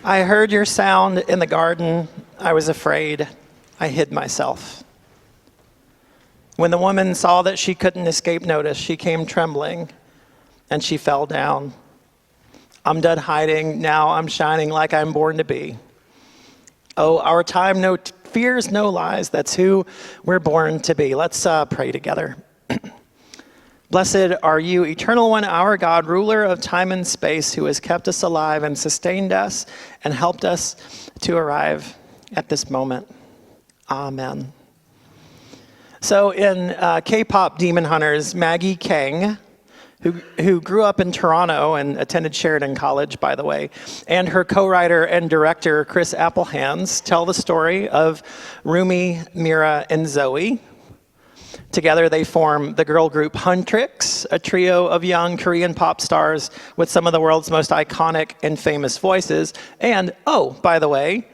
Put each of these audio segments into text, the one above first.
I heard your sound in the garden. I was afraid. I hid myself. When the woman saw that she couldn't escape notice, she came trembling, and she fell down. I'm done hiding. Now I'm shining like I'm born to be. Oh, our time, no fears, no lies. That's who we're born to be. Let's pray together. Blessed are you, eternal one, our God, ruler of time and space, who has kept us alive and sustained us and helped us to arrive at this moment. Amen. So in K-pop Demon Hunters, Maggie Kang, who grew up in Toronto and attended Sheridan College, by the way, and her co-writer and director, Chris Applehands, tell the story of Rumi, Mira, and Zoe. Together they form the girl group Huntrix, a trio of young Korean pop stars with some of the world's most iconic and famous voices. And, oh, by the way,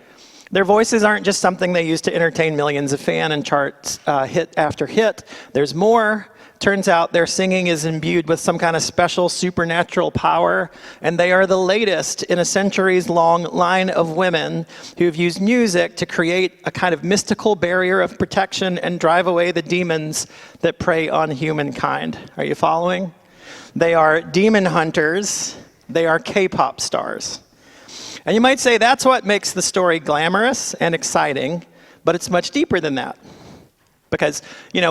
their voices aren't just something they use to entertain millions of fans and chart hit after hit. There's more. Turns out their singing is imbued with some kind of special supernatural power, and they are the latest in a centuries-long line of women who've used music to create a kind of mystical barrier of protection and drive away the demons that prey on humankind. Are you following? They are demon hunters. They are K-pop stars. And you might say that's what makes the story glamorous and exciting, but it's much deeper than that. Because,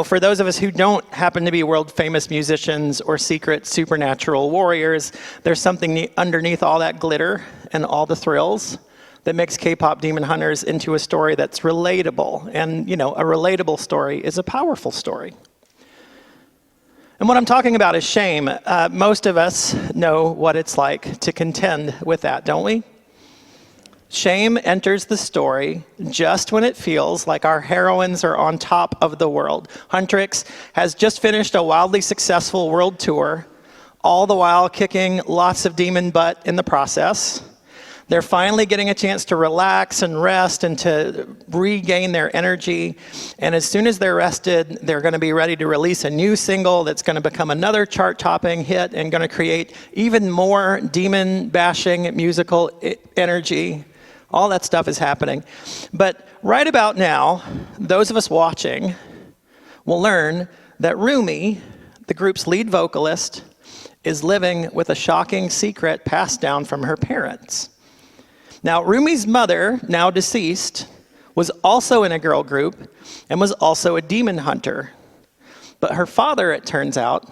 for those of us who don't happen to be world-famous musicians or secret supernatural warriors, there's something underneath all that glitter and all the thrills that makes K-pop Demon Hunters into a story that's relatable. And, a relatable story is a powerful story. And what I'm talking about is shame. Most of us know what it's like to contend with that, don't we? Shame enters the story just when it feels like our heroines are on top of the world. Huntrix has just finished a wildly successful world tour, all the while kicking lots of demon butt in the process. They're finally getting a chance to relax and rest and to regain their energy. And as soon as they're rested, they're going to be ready to release a new single that's going to become another chart-topping hit and going to create even more demon-bashing musical energy. All that stuff is happening. But right about now, those of us watching will learn that Rumi, the group's lead vocalist, is living with a shocking secret passed down from her parents. Now, Rumi's mother, now deceased, was also in a girl group and was also a demon hunter. But her father, it turns out,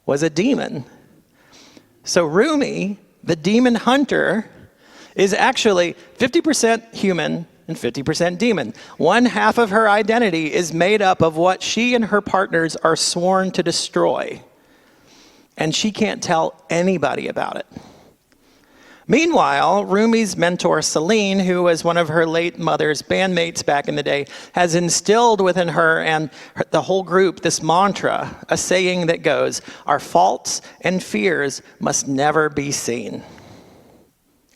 was a demon. So Rumi, the demon hunter, is actually 50% human and 50% demon. One half of her identity is made up of what she and her partners are sworn to destroy. And she can't tell anybody about it. Meanwhile, Rumi's mentor, Celine, who was one of her late mother's bandmates back in the day, has instilled within her and the whole group this mantra, a saying that goes, "Our faults and fears must never be seen."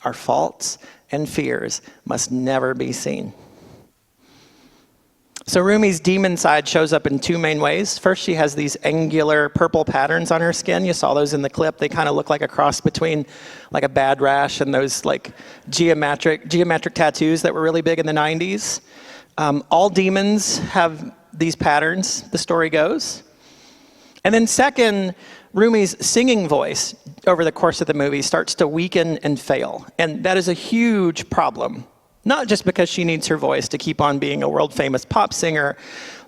Our faults and fears must never be seen. So Rumi's demon side shows up in two main ways. First, she has these angular purple patterns on her skin. You saw those in the clip. They kind of look like a cross between like a bad rash and those like geometric tattoos that were really big in the 90s. All demons have these patterns, the story goes. And then second, Rumi's singing voice over the course of the movie starts to weaken and fail. And that is a huge problem. Not just because she needs her voice to keep on being a world-famous pop singer.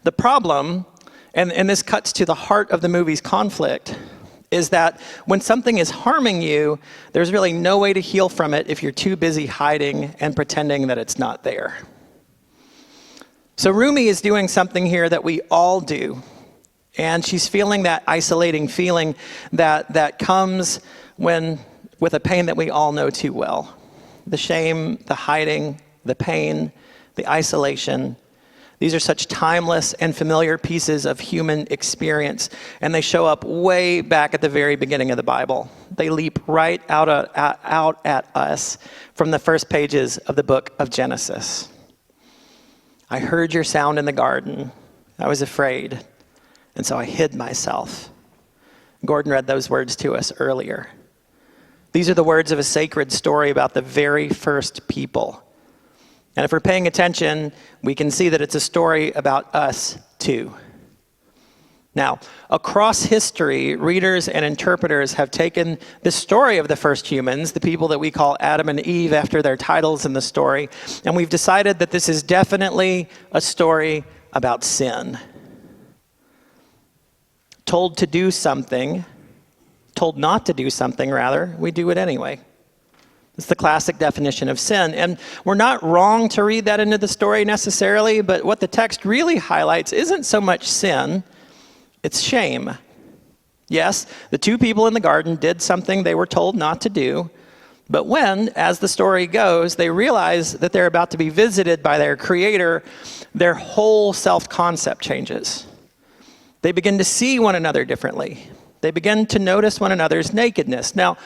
The problem, and this cuts to the heart of the movie's conflict, is that when something is harming you, there's really no way to heal from it if you're too busy hiding and pretending that it's not there. So Rumi is doing something here that we all do. And she's feeling that isolating feeling that comes with a pain that we all know too well. The shame, the hiding, the pain, the isolation. These are such timeless and familiar pieces of human experience, and they show up way back at the very beginning of the Bible. They leap right out at us from the first pages of the book of Genesis. I heard your sound in the garden. I was afraid. And so I hid myself. Gordon read those words to us earlier. These are the words of a sacred story about the very first people. And if we're paying attention, we can see that it's a story about us too. Now, across history, readers and interpreters have taken the story of the first humans, the people that we call Adam and Eve after their titles in the story, and we've decided that this is definitely a story about sin. Told to do something, told not to do something rather, we do it anyway. It's the classic definition of sin. And we're not wrong to read that into the story necessarily, but what the text really highlights isn't so much sin, it's shame. Yes, the two people in the garden did something they were told not to do, but when, as the story goes, they realize that they're about to be visited by their Creator, their whole self-concept changes. They begin to see one another differently. They begin to notice one another's nakedness. Now,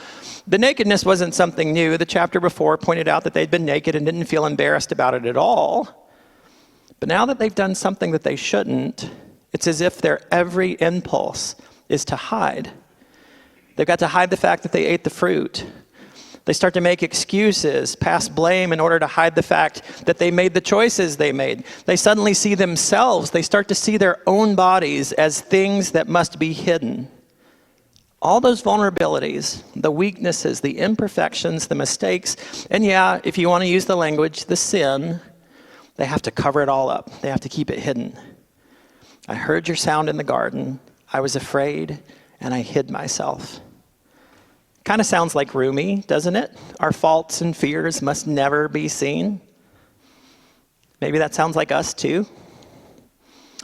the nakedness wasn't something new. The chapter before pointed out that they'd been naked and didn't feel embarrassed about it at all. But now that they've done something that they shouldn't, it's as if their every impulse is to hide. They've got to hide the fact that they ate the fruit. They start to make excuses, pass blame in order to hide the fact that they made the choices they made. They suddenly see themselves. They start to see their own bodies as things that must be hidden. All those vulnerabilities, the weaknesses, the imperfections, the mistakes, and yeah, if you want to use the language, the sin, they have to cover it all up. They have to keep it hidden. I heard your sound in the garden. I was afraid, and I hid myself. Kind of sounds like Rumi, doesn't it? Our faults and fears must never be seen. Maybe that sounds like us too.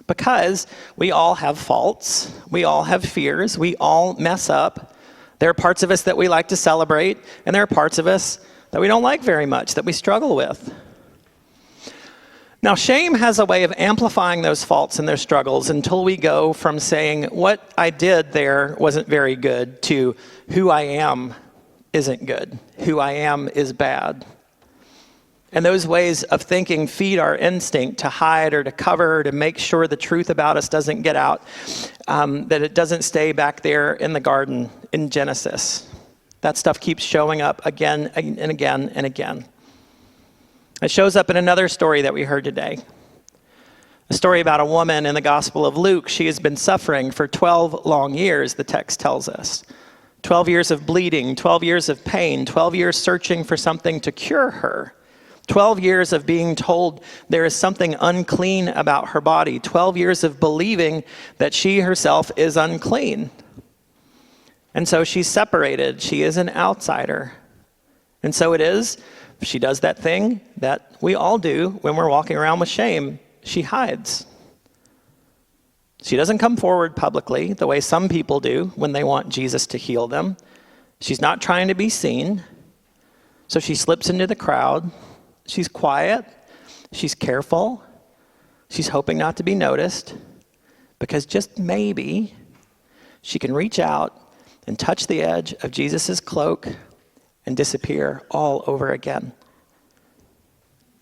Because we all have faults, we all have fears, we all mess up. There are parts of us that we like to celebrate, and there are parts of us that we don't like very much, that we struggle with. Now, shame has a way of amplifying those faults and their struggles until we go from saying, what I did there wasn't very good, to who I am isn't good, who I am is bad. And those ways of thinking feed our instinct to hide or to cover, to make sure the truth about us doesn't get out, that it doesn't stay back there in the garden in Genesis. That stuff keeps showing up again and again and again. It shows up in another story that we heard today. A story about a woman in the Gospel of Luke. She has been suffering for 12 long years, the text tells us. 12 years of bleeding, 12 years of pain, 12 years searching for something to cure her. 12 years of being told there is something unclean about her body. 12 years of believing that she herself is unclean. And so she's separated. She is an outsider. And so it is. She does that thing that we all do when we're walking around with shame. She hides. She doesn't come forward publicly the way some people do when they want Jesus to heal them. She's not trying to be seen. So she slips into the crowd. She's quiet. She's careful. She's hoping not to be noticed, because just maybe she can reach out and touch the edge of Jesus' cloak and disappear all over again.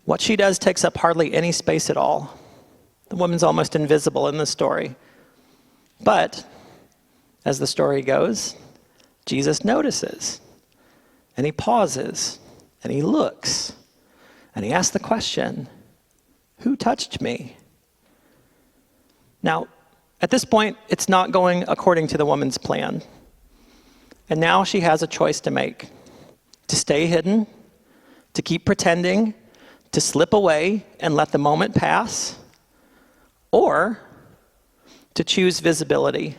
What she does takes up hardly any space at all. The woman's almost invisible in the story. But, as the story goes, Jesus notices, and he pauses, and he looks, and he asks the question, who touched me? Now, at this point, it's not going according to the woman's plan. And now she has a choice to make. To stay hidden, to keep pretending, to slip away and let the moment pass, or to choose visibility,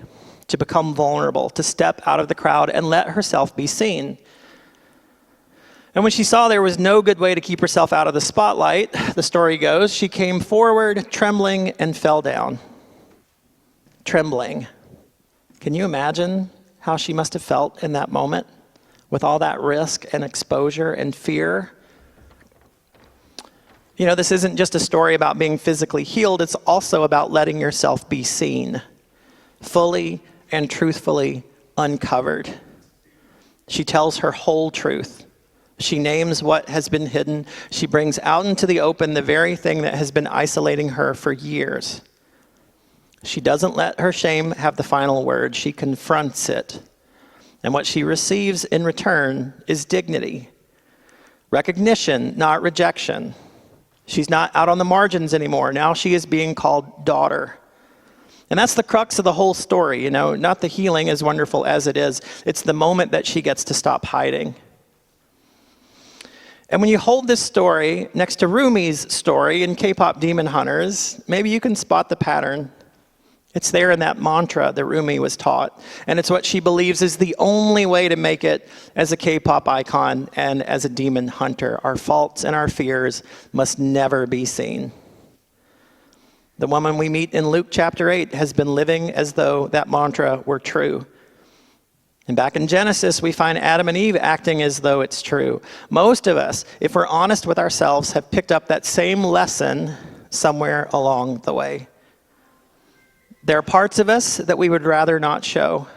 to become vulnerable, to step out of the crowd and let herself be seen. And when she saw there was no good way to keep herself out of the spotlight, the story goes, she came forward, trembling, and fell down. Trembling. Can you imagine how she must have felt in that moment? With all that risk and exposure and fear. You know, this isn't just a story about being physically healed, it's also about letting yourself be seen, fully and truthfully uncovered. She tells her whole truth. She names what has been hidden. She brings out into the open the very thing that has been isolating her for years. She doesn't let her shame have the final word. She confronts it. And what she receives in return is dignity, recognition, not rejection. She's not out on the margins anymore. Now she is being called daughter. And that's the crux of the whole story, not the healing, as wonderful as it is. It's the moment that she gets to stop hiding. And when you hold this story next to Rumi's story in K-pop Demon Hunters, maybe you can spot the pattern. It's there in that mantra that Rumi was taught. And it's what she believes is the only way to make it as a K-pop icon and as a demon hunter. Our faults and our fears must never be seen. The woman we meet in Luke chapter 8 has been living as though that mantra were true. And back in Genesis, we find Adam and Eve acting as though it's true. Most of us, if we're honest with ourselves, have picked up that same lesson somewhere along the way. There are parts of us that we would rather not show.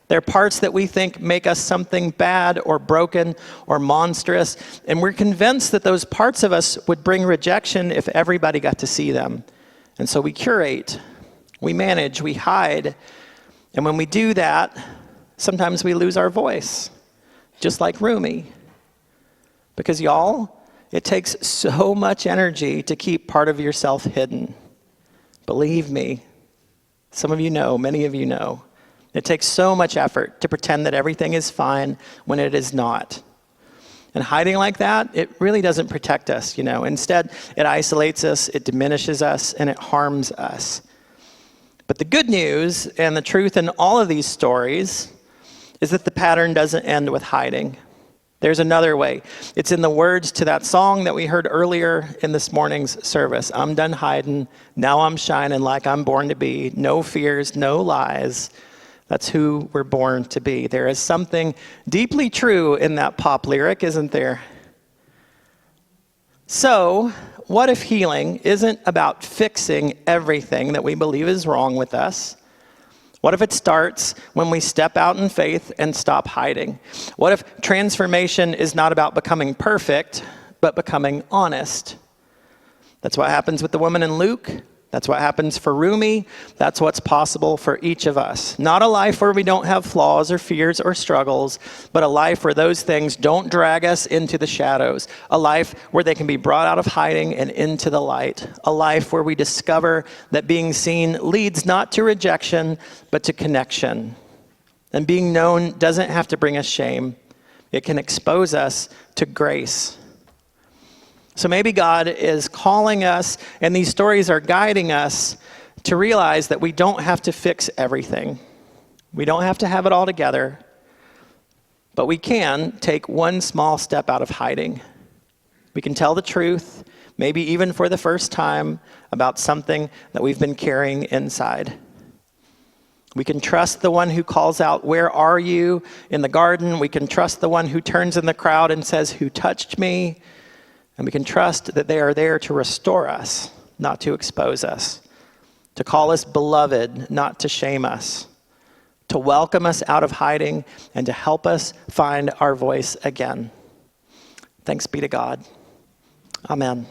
There are parts that we think make us something bad or broken or monstrous, and we're convinced that those parts of us would bring rejection if everybody got to see them. And so we curate, we manage, we hide, and when we do that, sometimes we lose our voice, just like Rumi. Because y'all, it takes so much energy to keep part of yourself hidden. Believe me. Some of you know, many of you know. It takes so much effort to pretend that everything is fine when it is not. And hiding like that, it really doesn't protect us, Instead, it isolates us, it diminishes us, and it harms us. But the good news and the truth in all of these stories is that the pattern doesn't end with hiding. There's another way. It's in the words to that song that we heard earlier in this morning's service. I'm done hiding, now I'm shining like I'm born to be. No fears, no lies. That's who we're born to be. There is something deeply true in that pop lyric, isn't there? So, what if healing isn't about fixing everything that we believe is wrong with us? What if it starts when we step out in faith and stop hiding? What if transformation is not about becoming perfect, but becoming honest? That's what happens with the woman in Luke. That's what happens for Rumi. That's what's possible for each of us. Not a life where we don't have flaws or fears or struggles, but a life where those things don't drag us into the shadows. A life where they can be brought out of hiding and into the light. A life where we discover that being seen leads not to rejection, but to connection. And being known doesn't have to bring us shame. It can expose us to grace. So maybe God is calling us, and these stories are guiding us to realize that we don't have to fix everything. We don't have to have it all together, but we can take one small step out of hiding. We can tell the truth, maybe even for the first time, about something that we've been carrying inside. We can trust the one who calls out, "Where are you?" in the garden. We can trust the one who turns in the crowd and says, "Who touched me?" And we can trust that they are there to restore us, not to expose us, to call us beloved, not to shame us, to welcome us out of hiding, and to help us find our voice again. Thanks be to God. Amen.